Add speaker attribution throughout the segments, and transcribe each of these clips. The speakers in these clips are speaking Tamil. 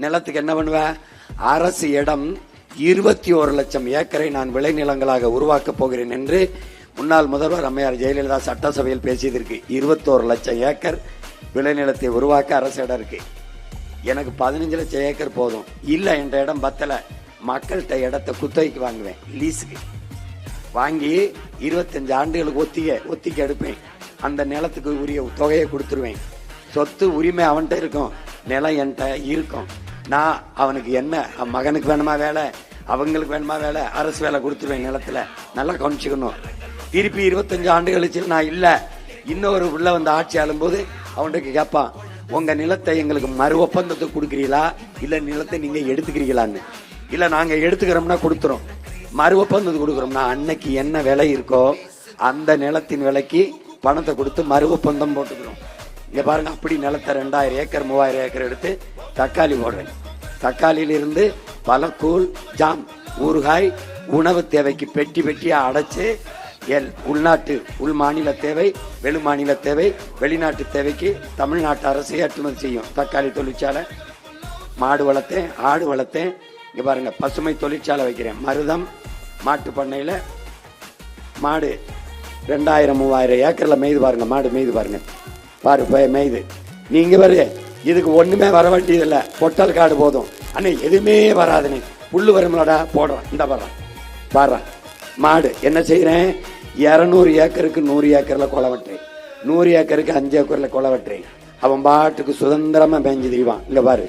Speaker 1: நிலத்துக்கு என்ன பண்ணுவேன்? அரசு இடம் 21 லட்சம் ஏக்கரை நான் விளைநிலங்களாக உருவாக்கப் போகிறேன் என்று முன்னாள் முதல்வர் அம்மையார் ஜெயலலிதா சட்டசபையில் பேசியதற்கு 21 லட்சம் ஏக்கர் விளைநிலத்தை உருவாக்க அரசு இடம் இருக்கு. எனக்கு 15 லட்சம் ஏக்கர் போதும். இல்ல என்ற இடம் பத்தல, மக்கள்கிட்ட இடத்தை குத்தகைக்கு வாங்குவேன், லீஸுக்கு வாங்கி 25 ஆண்டுகளுக்கு ஒத்திக்க எடுப்பேன். அந்த நிலத்துக்கு உரிய தொகையை கொடுத்துருவேன். சொத்து உரிமை அவன்கிட்ட இருக்கும், நிலம் என்கிட்ட இருக்கும். நான் அவனுக்கு என்ன, மகனுக்கு வேணுமா வேலை, அவங்களுக்கு வேணுமா வேலை, அரசு வேலை கொடுத்துருவேன் நிலத்துல. நல்லா கவனிச்சுக்கணும். திருப்பி 25 ஆண்டு கழிச்சு நான் இல்ல, இன்னொரு உள்ள வந்து ஆட்சி ஆளும்போது அவனுக்கு கேட்பான், உங்க நிலத்தை எங்களுக்கு மறு ஒப்பந்தத்துக்கு கொடுக்குறீங்களா, இல்ல நிலத்தை நீங்க எடுத்துக்கிறீங்களான்னு. இல்ல நாங்க எடுத்துக்கிறோம்னா கொடுத்துரும், மறு ஒப்பந்தத்துக்கு கொடுக்குறோம்னா அன்னைக்கு என்ன விலை இருக்கோ அந்த நிலத்தின் விலைக்கு பணத்தை கொடுத்து மறு ஒப்பந்தம் போட்டுக்கிறோம். இங்க பாருங்க, அப்படி நிலத்தை 2000 ஏக்கர் 3000 ஏக்கர் எடுத்து தக்காளி போடுறேன். தக்காளியிலிருந்து பல கூழ், ஜாம், ஊறுகாய், உணவு தேவைக்கு பெட்டி பெட்டியா அடைச்சு உள்நாட்டு உள் மாநில தேவை, வெளி மாநில தேவை, வெளிநாட்டு தேவைக்கு தமிழ்நாட்டு அரசு ஏற்றுமதி செய்யும். தக்காளி தொழிற்சாலை, மாடு வளர்த்தேன், ஆடு வளர்த்தேன். இங்க பாருங்க, பசுமை தொழிற்சாலை வைக்கிறேன். மருதம் மாட்டு பண்ணையில மாடு 2000-3000 ஏக்கர்ல மேய்து பாருங்க, மாடு மேய்து பாருங்க, பாரு மேய்து. நீங்க பாரு, இதுக்கு ஒண்ணுமே வர வேண்டியதில்லை, பொட்டல் காடு போதும். அண்ணே எதுவுமே வராதுன்னு புல்லு வரும்லடா போடுறான். இந்த பாடுறான் மாடு. என்ன செய்யறேன்? 200 ஏக்கருக்கு 100 ஏக்கர்ல கொலை வெட்டுறேன், 100 ஏக்கருக்கு 5 ஏக்கர்ல கொலை வெட்டுறேன். அவன் பாட்டுக்கு சுதந்திரமா மேய்ஞ்சு திரிவான். இங்க பாரு,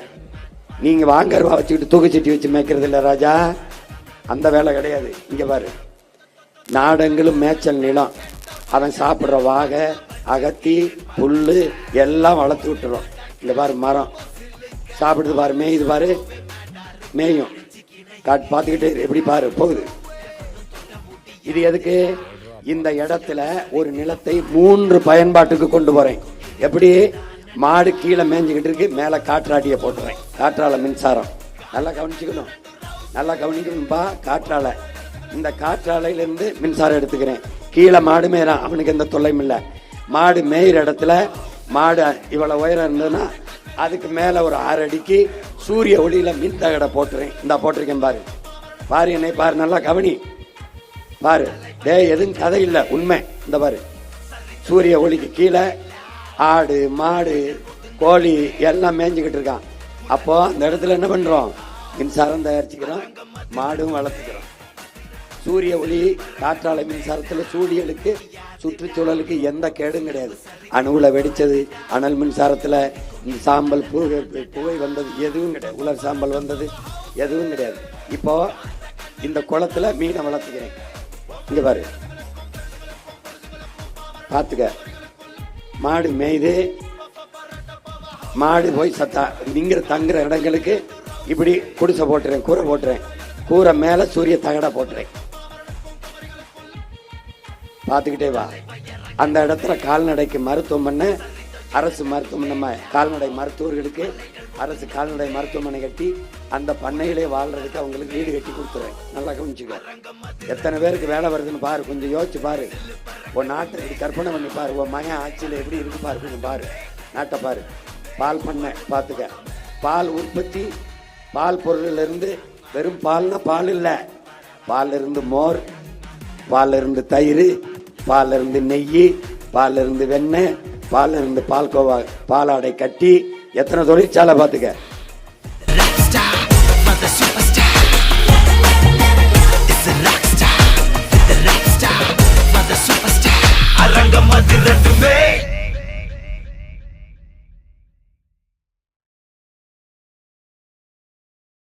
Speaker 1: நீங்க வாங்கறவா வச்சுக்கிட்டு தூக்குச்சட்டி வச்சு மேய்க்கிறது இல்ல ராஜா, அந்த வேலை கிடையாது. இங்க பாரு, நாடெங்கிலும் மேய்ச்சல் நிலம், அவன் சாப்பிடுற வாகை, அகத்தி, புல்லு எல்லாம் வளர்த்து விட்டுறோம். இந்த பாரு மரம் சாப்பிடுது பாரு, மேயுது பாரு, மேயும் காட்டு பார்த்துக்கிட்டே எப்படி பாரு போகுது. இது எதுக்கு? இந்த இடத்துல ஒரு நிலத்தை 3 பயன்பாட்டுக்கு கொண்டு போறேன். எப்படி? மாடு கீழே மேய்ஞ்சுக்கிட்டு இருக்கு, மேல காற்றாடிய போட்டுறேன், காற்றால மின்சாரம். நல்லா கவனிச்சுக்கணும், நல்லா கவனிக்கணும்பா. காற்றாலை, இந்த காற்றாலையிலிருந்து மின்சாரம் எடுத்துக்கிறேன். கீழே மாடு மேயறான், அவனுக்கு எந்த தொல்லையும் இல்லை. மாடு மேயிற இடத்துல மாடு இவ்வளவு உயரம் இருந்ததுன்னா அதுக்கு மேல ஒரு 6 அடிக்கு சூரிய ஒளியில மின் தகடை போட்டுறேன். இந்த போட்டிருக்கேன் பாரு, பாரு என்னை பாரு, நல்லா கவனி பாரு. எதுவும் கதை இல்லை, உண்மை. இந்த பாரு, சூரிய ஒளிக்கு கீழே ஆடு, மாடு, கோழி எல்லாம் மேய்ஞ்சுக்கிட்டு இருக்கான். அப்போ அந்த இடத்துல என்ன பண்றோம்? மின்சாரம் தயாரிச்சுக்கிறோம், மாடும் வளர்த்துக்கிறோம். சூரிய ஒளி காற்றாலை மின்சாரத்துல சூரியனுக்கு சுற்றுச்சூழலுக்கு எந்த கேடும் கிடையாது. அணுகுல வெடிச்சது, அனல் மின்சாரத்துல சாம்பல் புகை வந்தது எதுவும் கிடையாது, உலர் சாம்பல் வந்தது எதுவும் கிடையாது. இப்போ இந்த குளத்துல மீனை வளர்த்துக்கிறேன். இங்க பாரு, பாத்துக்க, மாடு மேய்து, மாடு போய் சத்தா நீங்க தங்குற இடங்களுக்கு இப்படி குடிசை போட்டுறேன், கூரை போட்டுறேன், கூரை மேல சூரிய தகடை போட்டுறேன். பார்த்துக்கிட்டே வா. அந்த இடத்துல கால்நடைக்கு மருத்துவம் பண்ண அரசு மருத்துவமனை, கால்நடை மருத்துவர்களுக்கு அரசு கால்நடை மருத்துவமனை கட்டி அந்த பண்ணையிலே வாழ்றதுக்கு அவங்களுக்கு வீடு கட்டி கொடுத்துறேன். நல்லா கவனிச்சுக்க, எத்தனை பேருக்கு வேலை வருதுன்னு பாரு, கொஞ்சம் யோசிச்சு பாரு. உன் நாட்டை இப்படி கற்பனை பண்ணி பாரு, உன் மகன் ஆட்சியில் எப்படி இருக்கு பாரு, கொஞ்சம் பாரு, நாட்டை பாரு. பால் பண்ணை பார்த்துக்க, பால் உற்பத்தி, பால் பொருள்ல இருந்து வெறும் பால்னா பால் இல்லை, பால் இருந்து மோர், பால் இருந்து தயிர், பால் இருந்து நெய், பால் இருந்து வெண்ணெய், பால் இருந்து பால்கோவா, பாலாடை கட்டி, எத்தனை தொழிற்சாலை பார்த்துக்க.